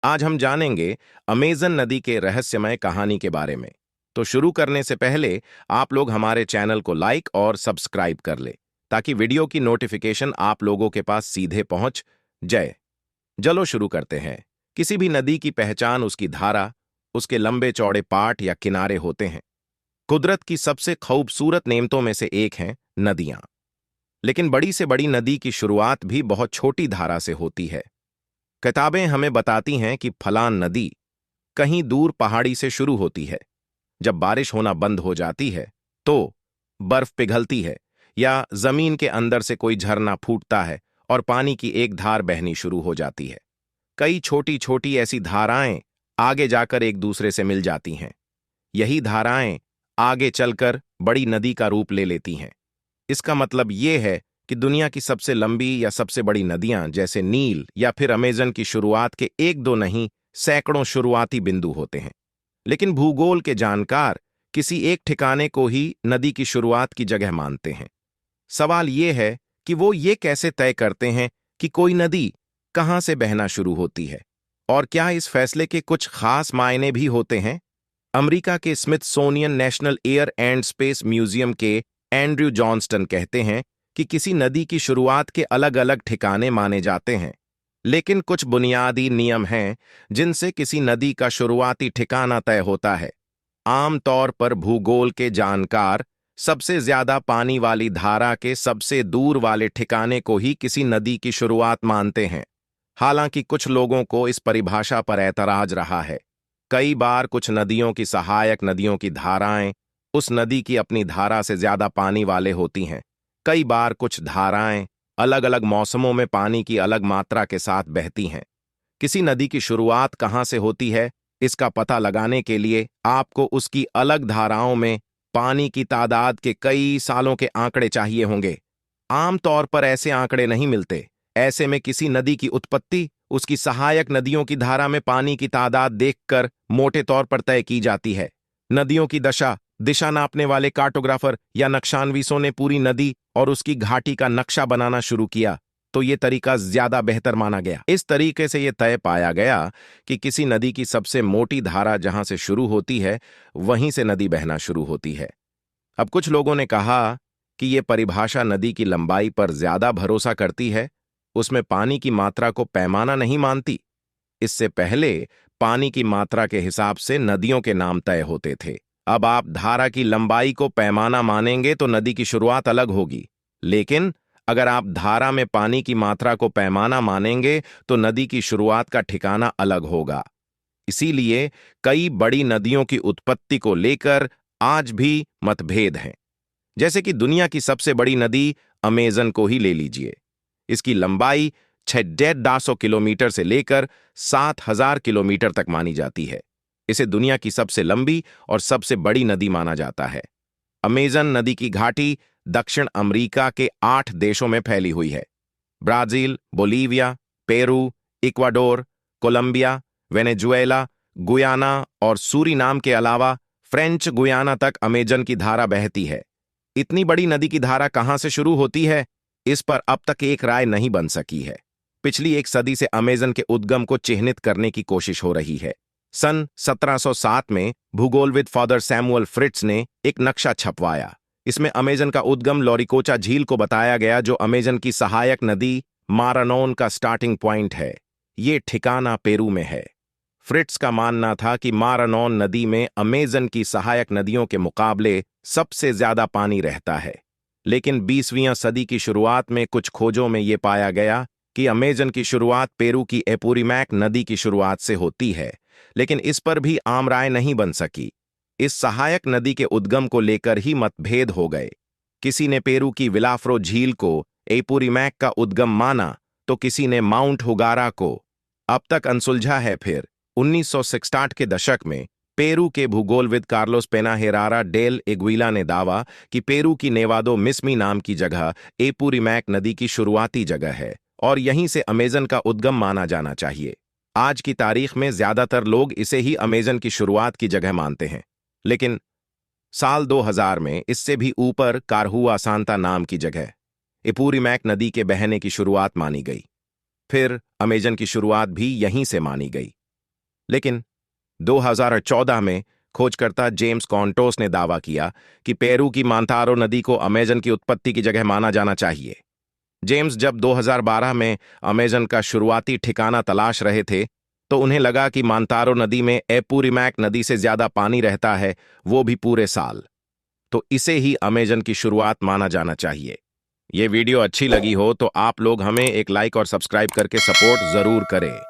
आज हम जानेंगे अमेज़न नदी के रहस्यमय कहानी के बारे में। तो शुरू करने से पहले आप लोग हमारे चैनल को लाइक और सब्सक्राइब कर ले, ताकि वीडियो की नोटिफिकेशन आप लोगों के पास सीधे पहुंच जाए। चलो शुरू करते हैं। किसी भी नदी की पहचान उसकी धारा, उसके लंबे चौड़े पाट या किनारे होते हैं। कुदरत की सबसे खूबसूरत नेमतों में से एक हैं नदियां। लेकिन बड़ी से बड़ी नदी की शुरुआत भी बहुत छोटी धारा से होती है। किताबें हमें बताती हैं कि फलान नदी कहीं दूर पहाड़ी से शुरू होती है। जब बारिश होना बंद हो जाती है तो बर्फ पिघलती है या जमीन के अंदर से कोई झरना फूटता है और पानी की एक धार बहनी शुरू हो जाती है। कई छोटी छोटी ऐसी धाराएं आगे जाकर एक दूसरे से मिल जाती हैं। यही धाराएं आगे चलकर बड़ी नदी का रूप ले लेती हैं। इसका मतलब ये है कि दुनिया की सबसे लंबी या सबसे बड़ी नदियां जैसे नील या फिर अमेजन की शुरुआत के एक दो नहीं, सैकड़ों शुरुआती बिंदु होते हैं। लेकिन भूगोल के जानकार किसी एक ठिकाने को ही नदी की शुरुआत की जगह मानते हैं। सवाल ये है कि वो ये कैसे तय करते हैं कि कोई नदी कहां से बहना शुरू होती है, और क्या इस फैसले के कुछ खास मायने भी होते हैं। अमेरिका के Smithsonian national air and space museum के एंड्रयू जॉनस्टन कहते हैं कि किसी नदी की शुरुआत के अलग अलग ठिकाने माने जाते हैं, लेकिन कुछ बुनियादी नियम हैं जिनसे किसी नदी का शुरुआती ठिकाना तय होता है। आमतौर पर भूगोल के जानकार सबसे ज्यादा पानी वाली धारा के सबसे दूर वाले ठिकाने को ही किसी नदी की शुरुआत मानते हैं। हालांकि कुछ लोगों को इस परिभाषा पर ऐतराज रहा है। कई बार कुछ नदियों की सहायक नदियों की धाराएं उस नदी की अपनी धारा से ज्यादा पानी वाले होती हैं। कई बार कुछ धाराएं अलग अलग मौसमों में पानी की अलग मात्रा के साथ बहती हैं। किसी नदी की शुरुआत कहाँ से होती है, इसका पता लगाने के लिए आपको उसकी अलग धाराओं में पानी की तादाद के कई सालों के आंकड़े चाहिए होंगे। आमतौर पर ऐसे आंकड़े नहीं मिलते। ऐसे में किसी नदी की उत्पत्ति उसकी सहायक नदियों की धारा में पानी की तादाद देखकर मोटे तौर पर तय की जाती है। नदियों की दिशा नापने वाले कार्टोग्राफर या नक्शानवीसों ने पूरी नदी और उसकी घाटी का नक्शा बनाना शुरू किया, तो ये तरीका ज्यादा बेहतर माना गया। इस तरीके से यह तय पाया गया कि किसी नदी की सबसे मोटी धारा जहां से शुरू होती है, वहीं से नदी बहना शुरू होती है। अब कुछ लोगों ने कहा कि यह परिभाषा नदी की लंबाई पर ज्यादा भरोसा करती है, उसमें पानी की मात्रा को पैमाना नहीं मानती। इससे पहले पानी की मात्रा के हिसाब से नदियों के नाम तय होते थे। अब आप धारा की लंबाई को पैमाना मानेंगे तो नदी की शुरुआत अलग होगी। लेकिन अगर आप धारा में पानी की मात्रा को पैमाना मानेंगे तो नदी की शुरुआत का ठिकाना अलग होगा। इसीलिए कई बड़ी नदियों की उत्पत्ति को लेकर आज भी मतभेद हैं। जैसे कि दुनिया की सबसे बड़ी नदी अमेजन को ही ले लीजिए। इसकी लंबाई 650 किलोमीटर से लेकर 7000 किलोमीटर तक मानी जाती है। इसे दुनिया की सबसे लंबी और सबसे बड़ी नदी माना जाता है। अमेजन नदी की घाटी दक्षिण अमेरिका के 8 देशों में फैली हुई है। Brazil, Bolivia, Peru, Ecuador, Colombia, Venezuela, Guyana और सूरीनाम के अलावा फ्रेंच गुयाना तक अमेजन की धारा बहती है। इतनी बड़ी नदी की धारा कहां से शुरू होती है, इस पर अब तक एक राय नहीं बन सकी है। पिछली एक सदी से अमेजन के उद्गम को चिह्नित करने की कोशिश हो रही है। सन 1707 में भूगोलविद फादर सैमुअल फ्रिट्ज ने एक नक्शा छपवाया। इसमें अमेजन का उद्गम लॉरिकोचा झील को बताया गया, जो अमेजन की सहायक नदी मारानोन का स्टार्टिंग पॉइंट है। ये ठिकाना पेरू में है। फ्रिट्ज का मानना था कि मारानोन नदी में अमेजन की सहायक नदियों के मुकाबले सबसे ज्यादा पानी रहता है। लेकिन 20वीं सदी की शुरुआत में कुछ खोजों में यह पाया गया कि अमेजन की शुरुआत पेरू की एपूरिमैक नदी की शुरुआत से होती है। लेकिन इस पर भी आम राय नहीं बन सकी। इस सहायक नदी के उद्गम को लेकर ही मतभेद हो गए। किसी ने पेरू की विलाफ्रो झील को एपूरिमैक का उद्गम माना, तो किसी ने माउंट हुगारा को। अब तक अनसुलझा है। फिर 1960 के दशक में पेरू के भूगोलविद कार्लोस पेनाहेरारा डेल एग्विला ने दावा कि पेरू की नेवादो मिस्मी नाम की जगह एपूरिमैक नदी की शुरुआती जगह है और यहीं से अमेजन का उद्गम माना जाना चाहिए। आज की तारीख में ज्यादातर लोग इसे ही अमेजन की शुरुआत की जगह मानते हैं। लेकिन साल 2000 में इससे भी ऊपर कारहुआ सांता नाम की जगह एपूरिमैक नदी के बहने की शुरुआत मानी गई। फिर अमेजन की शुरुआत भी यहीं से मानी गई। लेकिन 2014 में खोजकर्ता जेम्स कॉन्टोस ने दावा किया कि पेरू की मांतारो नदी को अमेजन की उत्पत्ति की जगह माना जाना चाहिए। जेम्स जब 2012 में अमेजन का शुरुआती ठिकाना तलाश रहे थे, तो उन्हें लगा कि मांतारो नदी में एपूरिमैक नदी से ज्यादा पानी रहता है, वो भी पूरे साल। तो इसे ही अमेजन की शुरुआत माना जाना चाहिए। ये वीडियो अच्छी लगी हो तो आप लोग हमें एक लाइक और सब्सक्राइब करके सपोर्ट जरूर करें।